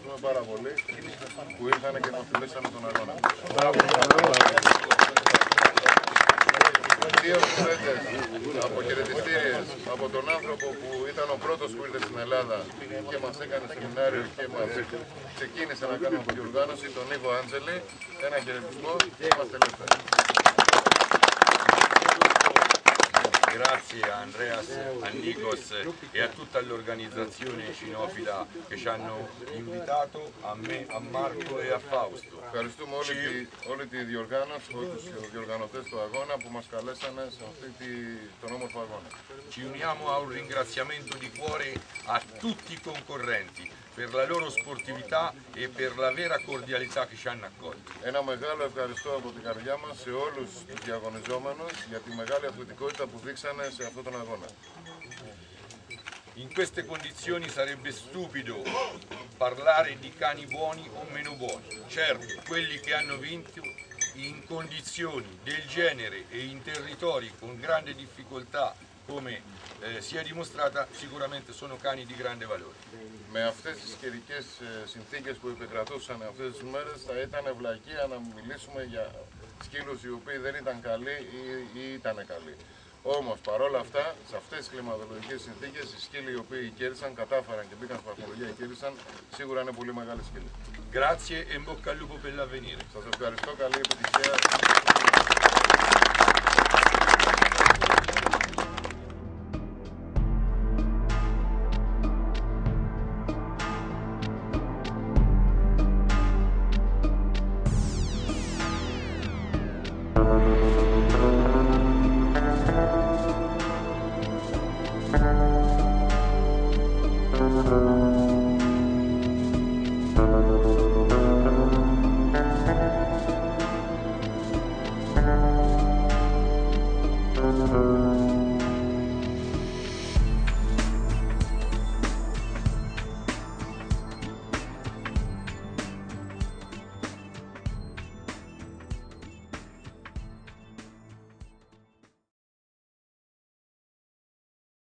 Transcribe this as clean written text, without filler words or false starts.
ευχαριστούμε πάρα πολύ που ήρθαν και μας φιλήσανε τον αγώνα. Δύο κουβέντες από χαιρετιστήριες από τον άνθρωπο που ήταν ο πρώτος που ήρθε στην Ελλάδα και μας έκανε σεμινάριο και μας ξεκίνησε να κάνουμε διοργάνωση, τον Ιβο Άντζελη. Ένα χαιρετισμό και είμαστε ελεύθεροι. Grazie a Andreas, a Nikos e a tutta l'organizzazione cinofila che ci hanno invitato, a me, a Marco e a Fausto. Ευχαριστούμε όλη τη διοργάνωση, όλους τους διοργανωτές του αγώνα που μας καλέσανε σε τον όμορφο αγώνα. Ci uniamo a un ringraziamento di cuore a tutti i concorrenti per la loro sportività e per la vera cordialità che ci hanno accolto. Ένα μεγάλο ευχαριστώ από την καρδιά μας σε όλους τους διαγωνιζόμενους για τη μεγάλη αθλητικότητα που δείξανε σε αυτόν τον αγώνα. In queste condizioni sarebbe stupido parlare di cani buoni o meno buoni. Certo, quelli che hanno vinto in condizioni del genere e in territori con grande difficoltà, come si è dimostrata, sicuramente sono cani di grande valore. Με αυτές τις καιρικές συνθήκες που επικρατούσαν αυτές τις μέρες θα ήταν ευλακία να μιλήσουμε για σκύλους οι οποίοι δεν ήταν καλοί ή ήταν καλοί. Όμως παρόλα αυτά, σε αυτές τις κλιματολογικές συνθήκες, οι σκύλοι οι οποίοι κέρδισαν, κατάφεραν και μπήκαν στην βαθμολογία και κέρδισαν, σίγουρα είναι πολύ μεγάλοι σκύλοι. Grazie e in bocca al lupo per l'avvenire. Σας ευχαριστώ, καλή επιτυχία.